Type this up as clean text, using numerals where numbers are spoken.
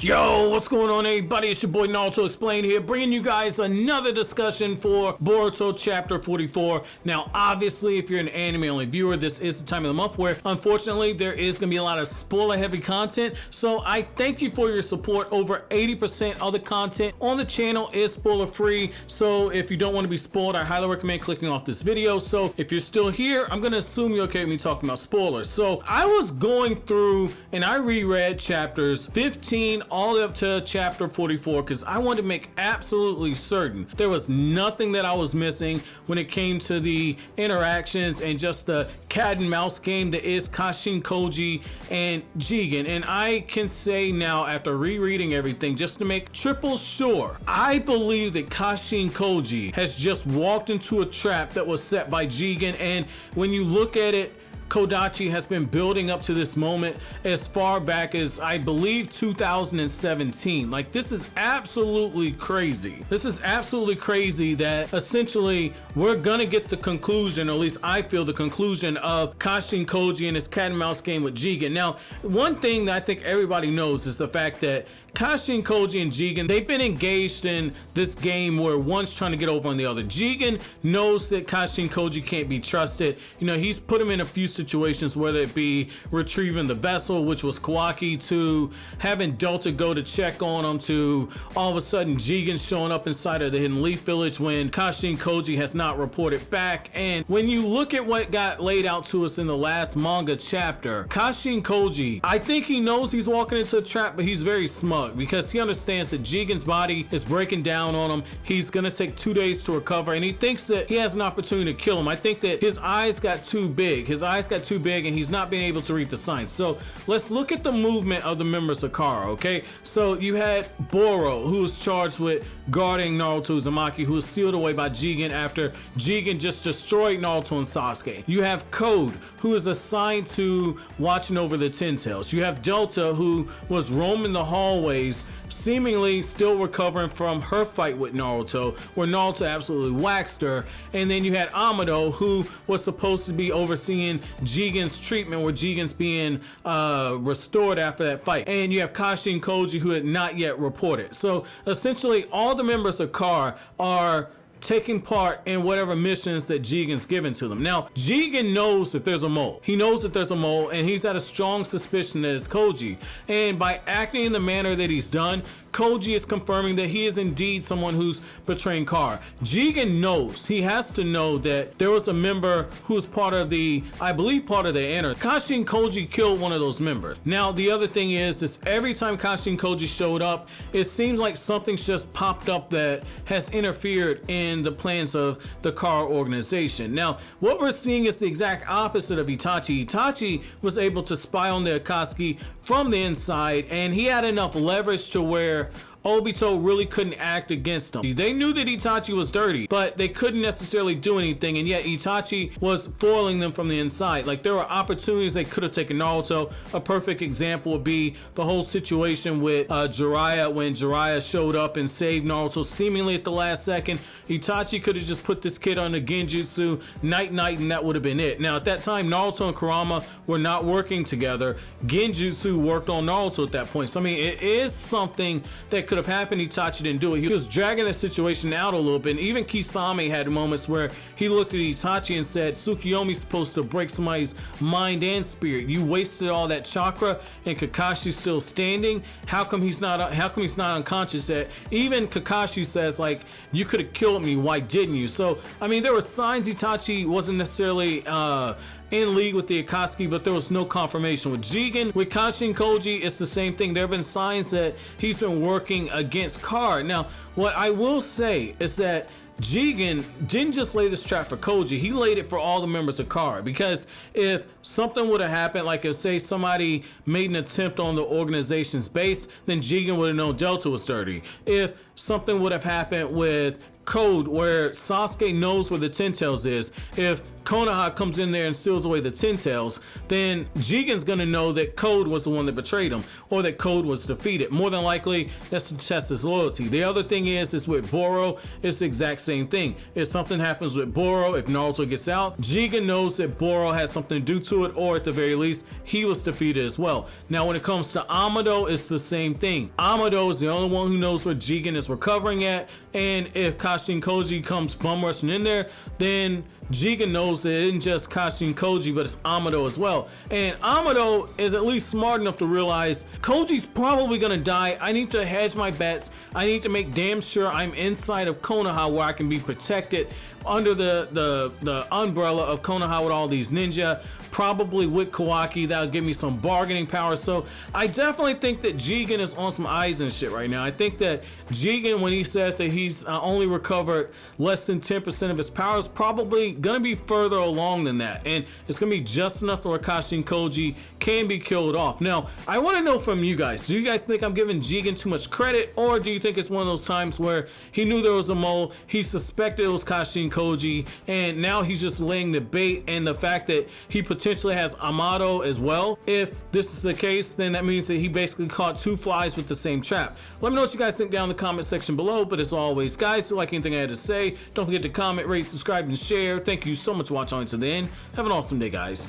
Yo, what's going on, everybody? It's your boy Naruto Explained here, bringing you guys another discussion for Boruto Chapter 44. Now, obviously, if you're an anime-only viewer, this is the time of the month where, unfortunately, there is going to be a lot of spoiler-heavy content. So I thank you for your support. Over 80% of the content on the channel is spoiler-free. So if you don't want to be spoiled, I highly recommend clicking off this video. So if you're still here, I'm going to assume you're okay with me talking about spoilers. So I was going through and I reread chapters 15 all the way up to chapter 44 because I wanted to make absolutely certain there was nothing that I was missing when it came to the interactions and just the cat and mouse game that is Kashin Koji and Jigen. And I can say now, after rereading everything, just to make triple sure, I believe that Kashin Koji has just walked into a trap that was set by Jigen. And when you look at it, Kodachi has been building up to this moment as far back as, I believe, 2017. Like, this is absolutely crazy. This is absolutely crazy that essentially we're gonna get the conclusion, or at least I feel the conclusion, of Kashin Koji and his cat and mouse game with Jigen. Now, one thing that I think everybody knows is the fact that Kashin Koji and Jigen, they've been engaged in this game where one's trying to get over on the other. Jigen knows that Kashin Koji can't be trusted. You know, he's put him in a few situations, whether it be retrieving the vessel, which was Kawaki, to having Delta go to check on him, to all of a sudden Jigen showing up inside of the Hidden Leaf Village when Kashin Koji has not reported back. And when you look at what got laid out to us in the last manga chapter, Kashin Koji, I think he knows he's walking into a trap, but he's very smug because he understands that Jigen's body is breaking down on him. He's gonna take 2 days to recover, and he thinks that he has an opportunity to kill him. I think that his eyes got too big. His eyes got too big, and he's not being able to read the signs. So let's look at the movement of the members of Kara, okay? So you had Boro, who was charged with guarding Naruto Uzumaki, who was sealed away by Jigen after Jigen just destroyed Naruto and Sasuke. You have Code, who is assigned to watching over the Ten Tails. You have Delta, who was roaming the hallways, seemingly still recovering from her fight with Naruto, where Naruto absolutely waxed her. And then you had Amado, who was supposed to be overseeing Jigen's treatment, where Jigen's being restored after that fight. And you have Kashin Koji, who had not yet reported. So essentially all the members of Kara are taking part in whatever missions that Jigen's given to them. Now, Jigen knows that there's a mole. He knows that there's a mole, and he's had a strong suspicion that it's Koji. And by acting in the manner that he's done, Koji is confirming that he is indeed someone who's betraying Kara. Jigen knows, he has to know, that there was a member who's part of the, I believe, part of the inner. Kashin Koji killed one of those members. Now, the other thing is every time Kashin Koji showed up, it seems like something's just popped up that has interfered in the plans of the Kara organization. Now, what we're seeing is the exact opposite of Itachi. Itachi was able to spy on the Akatsuki from the inside, and he had enough leverage to where Obito really couldn't act against him. They knew that Itachi was dirty, but they couldn't necessarily do anything, and yet Itachi was foiling them from the inside. Like, there were opportunities they could have taken Naruto. A perfect example would be the whole situation with Jiraiya, when Jiraiya showed up and saved Naruto seemingly at the last second. Itachi could have just put this kid on the Genjutsu, night, and that would have been it. Now, at that time, Naruto and Kurama were not working together. Genjutsu worked on Naruto at that point. So, I mean, it is something that could have happened. Itachi didn't do it. He was dragging the situation out a little bit, and even Kisame had moments where he looked at Itachi and said, Tsukiyomi's supposed to break somebody's mind and spirit. You wasted all that chakra, and Kakashi's still standing. How come he's not unconscious yet? Even Kakashi says, like, you could have killed me, why didn't you? So, I mean, there were signs Itachi wasn't necessarily in league with the Akatsuki, but there was no confirmation. With Jigen, with Kashin Koji, it's the same thing. There have been signs that he's been working against Kara. Now, what I will say is that Jigen didn't just lay this trap for Koji, he laid it for all the members of Kara, because if something would have happened, like if say somebody made an attempt on the organization's base, then Jigen would have known Delta was dirty. If something would have happened with Code, where Sasuke knows where the Ten Tails is, if Konoha comes in there and seals away the Ten Tails, then Jigen's gonna know that Code was the one that betrayed him, or that Code was defeated. More than likely, that's to test his loyalty. The other thing is with Boro, it's the exact same thing. If something happens with Boro, if Naruto gets out, Jigen knows that Boro had something to do to it, or at the very least, he was defeated as well. Now, when it comes to Amado, it's the same thing. Amado is the only one who knows where Jigen is recovering at, and if Kashin Koji comes bum rushing in there, then Jigen knows that it isn't just Kashin Koji, but it's Amado as well. And Amado is at least smart enough to realize Koji's probably gonna die. I need to hedge my bets. I need to make damn sure I'm inside of Konoha where I can be protected under the umbrella of Konoha with all these ninja, probably with Kawaki. That'll give me some bargaining power. So I definitely think that Jigen is on some Aizen shit right now. I think that Jigen, when he said that he's only recovered less than 10% of his powers, probably gonna be further along than that, and it's gonna be just enough where Kashin Koji can be killed off. Now, I want to know from you guys, do you guys think I'm giving Jigen too much credit, or do you think it's one of those times where he knew there was a mole, he suspected it was Kashin Koji, and now he's just laying the bait, and the fact that he potentially has Amado as well? If this is the case, then that means that he basically caught two flies with the same trap. Let me know what you guys think down in the comment section below, but as always, guys, if you like anything I had to say, don't forget to comment, rate, subscribe, and share. Thank you so much for watching until the end. Have an awesome day, guys.